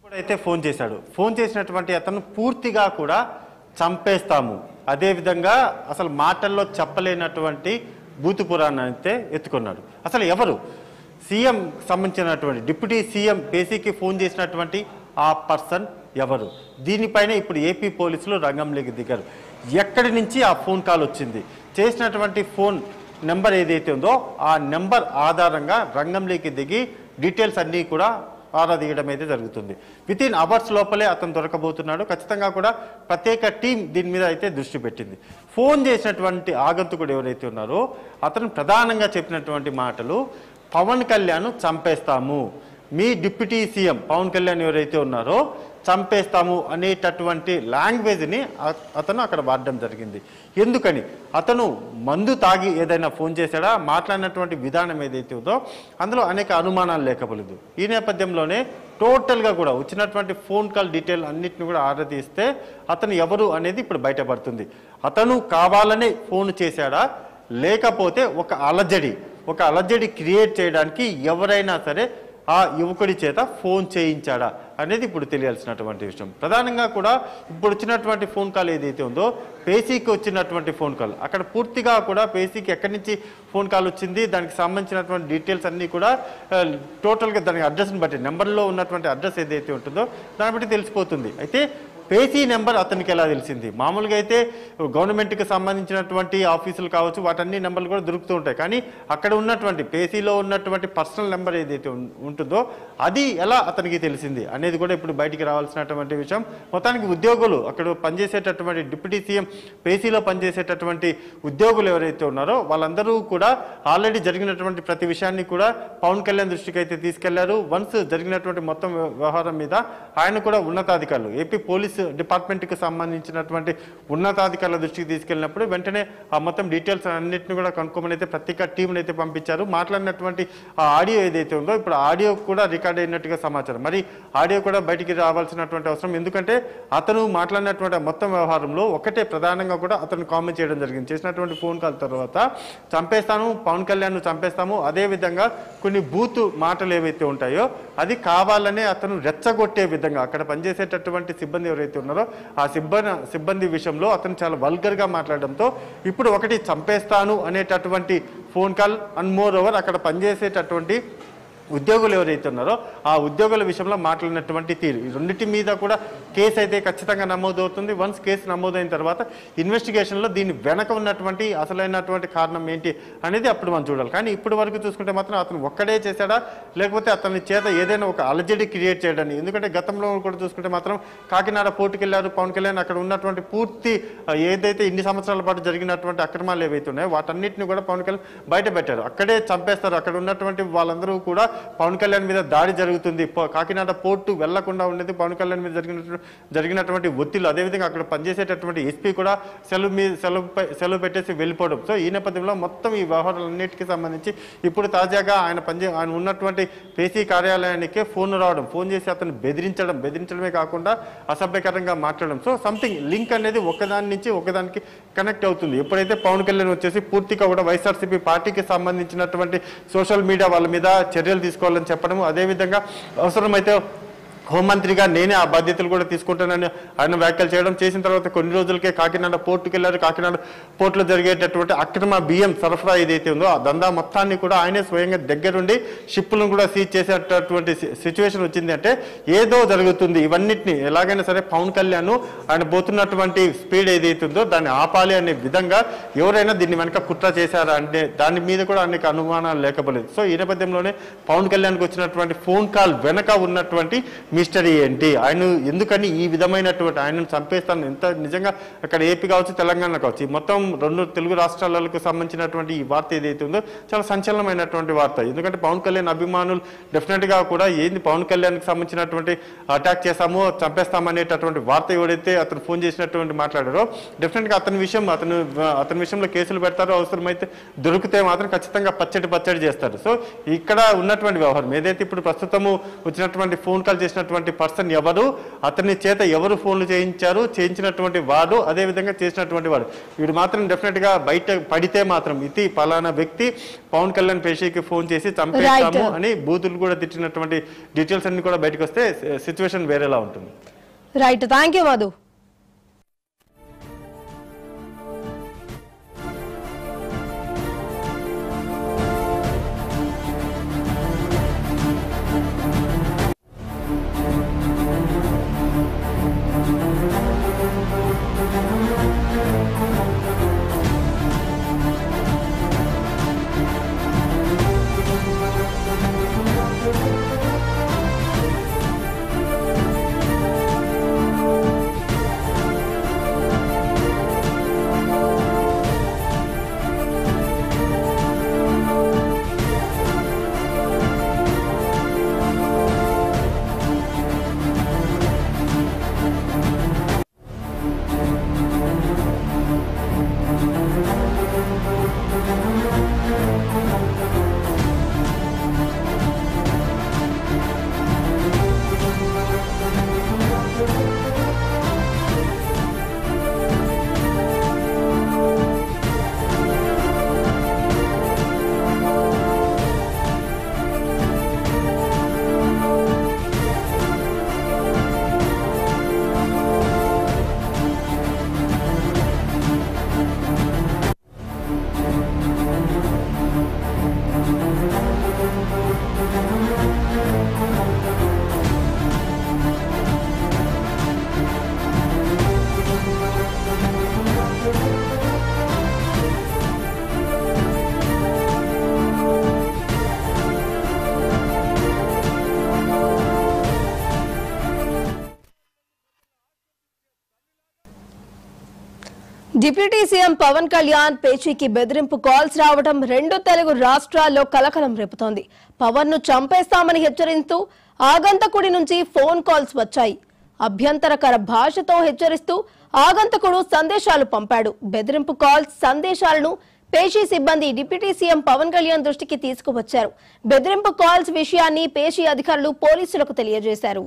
ఇప్పుడైతే ఫోన్ చేశాడు. ఫోన్ చేసినటువంటి అతను పూర్తిగా కూడా చంపేస్తాము, అదేవిధంగా అసలు మాటల్లో చెప్పలేనటువంటి బూతు పురాణాన్ని అయితే ఎత్తుకున్నాడు. అసలు ఎవరు సీఎం సంబంధించినటువంటి డిప్యూటీ సీఎం పేసీకి ఫోన్ చేసినటువంటి ఆ పర్సన్ ఎవరు? దీనిపైన ఇప్పుడు ఏపీ పోలీసులు రంగంలోకి దిగారు. ఎక్కడి నుంచి ఆ ఫోన్ కాల్ వచ్చింది, చేసినటువంటి ఫోన్ నెంబర్ ఏదైతే ఉందో ఆ నెంబర్ ఆధారంగా రంగంలోకి దిగి డీటెయిల్స్ అన్నీ కూడా ఆరా తీయడం అయితే జరుగుతుంది. వితిన్ అవర్స్ లోపలే అతను దొరకబోతున్నాడు. ఖచ్చితంగా కూడా ప్రత్యేక టీం దీని మీద అయితే దృష్టి పెట్టింది. ఫోన్ చేసినటువంటి ఆగంతుకుడు ఎవరైతే ఉన్నారో అతను ప్రధానంగా చెప్పినటువంటి మాటలు, పవన్ కళ్యాణ్ చంపేస్తాము, మీ డిప్యూటీ సీఎం పవన్ కళ్యాణ్ ఎవరైతే ఉన్నారో చంపేస్తాము అనేటటువంటి లాంగ్వేజ్ని అతను అక్కడ వాడడం జరిగింది. ఎందుకని? అతను మందు తాగి ఏదైనా ఫోన్ చేశాడా, మాట్లాడినటువంటి విధానం ఏదైతే ఉందో అందులో అనేక అనుమానాలు లేకపోలేదు. ఈ నేపథ్యంలోనే టోటల్గా కూడా వచ్చినటువంటి ఫోన్ కాల్ డీటెయిల్ అన్నిటిని కూడా ఆరా తీస్తే అతను ఎవరు అనేది ఇప్పుడు బయటపడుతుంది. అతను కావాలనే ఫోన్ చేశాడా, లేకపోతే ఒక అలజడి క్రియేట్ చేయడానికి ఎవరైనా సరే ఆ యువకుడి చేత ఫోన్ చేయించాడా అనేది ఇప్పుడు తెలియాల్సినటువంటి విషయం. ప్రధానంగా కూడా ఇప్పుడు వచ్చినటువంటి ఫోన్ కాల్ ఏదైతే ఉందో పేసీకి వచ్చినటువంటి ఫోన్ కాల్, అక్కడ పూర్తిగా కూడా పేసీకి ఎక్కడి నుంచి ఫోన్ కాల్ వచ్చింది, దానికి సంబంధించినటువంటి డీటెయిల్స్ అన్నీ కూడా టోటల్గా దానికి అడ్రస్ని బట్టి, నెంబర్లో ఉన్నటువంటి అడ్రస్ ఏదైతే ఉంటుందో దాన్ని బట్టి తెలిసిపోతుంది. అయితే పేసీ నెంబర్ అతనికి ఎలా తెలిసింది? మామూలుగా అయితే గవర్నమెంట్కి సంబంధించినటువంటి ఆఫీసులు కావచ్చు, వాటన్ని నెంబర్లు కూడా దొరుకుతూ ఉంటాయి. కానీ అక్కడ ఉన్నటువంటి పేసీలో ఉన్నటువంటి పర్సనల్ నెంబర్ ఏదైతే ఉంటుందో అది ఎలా అతనికి తెలిసింది అనేది కూడా ఇప్పుడు బయటికి రావాల్సినటువంటి విషయం. మొత్తానికి ఉద్యోగులు, అక్కడ పనిచేసేటటువంటి డిప్యూటీ సీఎం పేసీలో పనిచేసేటటువంటి ఉద్యోగులు ఎవరైతే ఉన్నారో వాళ్ళందరూ కూడా ఆల్రెడీ జరిగినటువంటి ప్రతి విషయాన్ని కూడా పవన్ కళ్యాణ్ దృష్టికి అయితే తీసుకెళ్లారు. వన్స్ జరిగినటువంటి మొత్తం వ్యవహారం మీద ఆయన కూడా ఉన్నతాధికారులు, ఏపీ పోలీస్ డిపార్ట్మెంట్కి సంబంధించినటువంటి ఉన్నతాధికారుల దృష్టికి తీసుకెళ్ళినప్పుడు వెంటనే ఆ మొత్తం డీటెయిల్స్ అన్నింటినీ కూడా కనుక్కోమని అయితే ప్రత్యేక టీంని అయితే పంపించారు. మాట్లాడినటువంటి ఆ ఆడియో ఏదైతే ఉందో ఇప్పుడు ఆడియో కూడా రికార్డ్ అయినట్టుగా సమాచారం. మరి ఆడియో కూడా బయటికి రావాల్సినటువంటి అవసరం, ఎందుకంటే అతను మాట్లాడినటువంటి మొత్తం వ్యవహారంలో ఒకటే ప్రధానంగా కూడా అతను కామెంట్ చేయడం జరిగింది. చేసినటువంటి ఫోన్ కాల్ తర్వాత చంపేస్తాను, పవన్ కళ్యాణ్ చంపేస్తాము, అదేవిధంగా కొన్ని బూతు మాటలు ఏవైతే ఉంటాయో అది కావాలనే అతను రెచ్చగొట్టే విధంగా అక్కడ పనిచేసేటటువంటి సిబ్బంది ఎవరైతే ఉన్నారో ఆ సిబ్బంది విషయంలో అతను చాలా వల్గర్గా మాట్లాడడంతో ఇప్పుడు ఒకటి చంపేస్తాను అనేటటువంటి phone call and more over అక్కడ పనిచేసేటటువంటి ఉద్యోగులు ఎవరైతే ఉన్నారో ఆ ఉద్యోగుల విషయంలో మాట్లాడినటువంటి తీరు, ఈ రెండింటి మీద కూడా కేసు అయితే ఖచ్చితంగా నమోదవుతుంది. వన్స్ కేసు నమోదైన తర్వాత ఇన్వెస్టిగేషన్లో దీని వెనక ఉన్నటువంటి అసలైనటువంటి కారణం ఏంటి అనేది అప్పుడు మనం చూడాలి. కానీ ఇప్పటి వరకు చూసుకుంటే మాత్రం అతను ఒక్కడే చేశాడా, లేకపోతే అతని చేత ఏదైనా ఒక అలజడి క్రియేట్ చేయడాన్ని, ఎందుకంటే గతంలో కూడా చూసుకుంటే మాత్రం కాకినాడ పోర్టుకి వెళ్ళారు పవన్ కళ్యాణ్, అక్కడ ఉన్నటువంటి పూర్తి ఏదైతే ఇన్ని సంవత్సరాల పాటు జరిగినటువంటి అక్రమాలు ఏవైతే ఉన్నాయో వాటన్నిటిని కూడా పవన్ కళ్యాణ్ బయట పెట్టారు. అక్కడే చంపేస్తారు, అక్కడ ఉన్నటువంటి వాళ్ళందరూ కూడా పవన్ కళ్యాణ్ మీద దాడి జరుగుతుంది, కాకినాడ పోర్టు వెళ్లకుండా ఉండేది పవన్ కళ్యాణ్ మీద జరిగినటువంటి ఒత్తిళ్లు, అదేవిధంగా అక్కడ పనిచేసేటటువంటి ఎస్పీ కూడా సెలవు పెట్టేసి వెళ్ళిపోవడం. సో ఈ నేపథ్యంలో మొత్తం ఈ వ్యవహారాలన్నిటికీ సంబంధించి ఇప్పుడు తాజాగా ఆయన ఉన్నటువంటి పేసీ కార్యాలయానికే ఫోన్ రావడం, ఫోన్ చేసి అతను బెదిరించడమే కాకుండా అసభ్యకరంగా మాట్లాడడం. సో సంథింగ్ లింక్ అనేది ఒకదాని నుంచి ఒకదానికి కనెక్ట్ అవుతుంది. ఎప్పుడైతే పవన్ కళ్యాణ్ వచ్చేసి పూర్తిగా కూడా వైఎస్ఆర్సీపీ పార్టీకి సంబంధించినటువంటి సోషల్ మీడియా వాళ్ళ మీద చర్యలు తీసుకోవాలని చెప్పడం, అదేవిధంగా అవసరమైతే హోంమంత్రిగా నేనే ఆ బాధ్యతలు కూడా తీసుకుంటానని ఆయన వ్యాఖ్యలు చేసిన తర్వాత కొన్ని రోజులకే కాకినాడ పోర్టుకు వెళ్ళారు. కాకినాడ పోర్టులో జరిగేటటువంటి అక్రమ బియ్యం సరఫరా ఏదైతే ఉందో ఆ దందా మొత్తాన్ని కూడా ఆయనే స్వయంగా దగ్గరుండి షిప్పులను కూడా సీజ్ చేసేటటువంటి సిచ్యువేషన్ వచ్చింది. అంటే ఏదో జరుగుతుంది, ఇవన్నిటిని ఎలాగైనా సరే పవన్ కళ్యాణ్ ఆయన పోతున్నటువంటి స్పీడ్ ఏదైతే ఉందో దాన్ని ఆపాలి అనే విధంగా ఎవరైనా దీన్ని వెనక కుట్ర చేశారా అంటే దాని మీద కూడా అనేక అనుమానాలు లేకపోలేదు. సో ఈ నేపథ్యంలోనే పవన్ కళ్యాణ్కి వచ్చినటువంటి ఫోన్ కాల్ వెనక ఉన్నటువంటి మిస్టరీ ఏంటి, ఆయన ఎందుకని ఈ విధమైనటువంటి ఆయనను చంపేస్తాను, ఎంత నిజంగా అక్కడ ఏపీ కావచ్చు తెలంగాణ కావచ్చు మొత్తం రెండు తెలుగు రాష్ట్రాలకు సంబంధించినటువంటి ఈ వార్త ఏదైతే ఉందో చాలా సంచలనమైనటువంటి వార్త. ఎందుకంటే పవన్ కళ్యాణ్ అభిమానులు డెఫినెట్గా కూడా ఏంది పవన్ కళ్యాణ్కి సంబంధించినటువంటి అటాక్ చేస్తామో చంపేస్తామనేటటువంటి వార్త ఎవరైతే అతను ఫోన్ చేసినటువంటి మాట్లాడారో డెఫినెట్గా అతని విషయంలో కేసులు పెడతారు, అవసరమైతే దొరికితే మాత్రం ఖచ్చితంగా పచ్చడి చేస్తారు. సో ఇక్కడ ఉన్నటువంటి వ్యవహారం ఏదైతే ఇప్పుడు ప్రస్తుతము వచ్చినటువంటి ఫోన్ కాల్ చేసిన చేసినటువంటి పర్సన్ ఎవరు, అతని చేత ఎవరు ఫోన్లు చేయించినటువంటి వాడు, అదేవిధంగా చేసినటువంటి వాడు, వీడు మాత్రం డెఫినెట్గా బయట పడితే మాత్రం ఇది పలానా వ్యక్తి పవన్ కళ్యాణ్ పేషీకి ఫోన్ చేసి చంపేస్తాము అని బూతులు కూడా తిట్టినటువంటి డీటెయిల్స్ అన్ని కూడా బయటకు వస్తే సిచ్యువేషన్ వేరేలా ఉంటుంది. Right, thank you Madhu. Deputy CM Pawan Kalyan పేచీకి బెదిరింపు కాల్స్ రావడం రెండు తెలుగు రాష్ట్రాల్లో కలకలం రేపుతోంది. పవన్ ను చంపేస్తామని హెచ్చరిస్తూ ఆగంతకుడి నుంచి ఫోన్ కాల్స్ వచ్చాయి. అభ్యంతరకర భాషతో హెచ్చరిస్తూ ఆగంతకుడు సందేశాలు పంపాడు. బెదిరింపు కాల్స్, సందేశాలను పేషీ సిబ్బంది డిప్యూటీ సీఎం పవన్ కళ్యాణ్ దృష్టికి తీసుకువచ్చారు. బెదిరింపు కాల్స్ విషయాన్ని పేషీ అధికారులు పోలీసులకు తెలియజేశారు.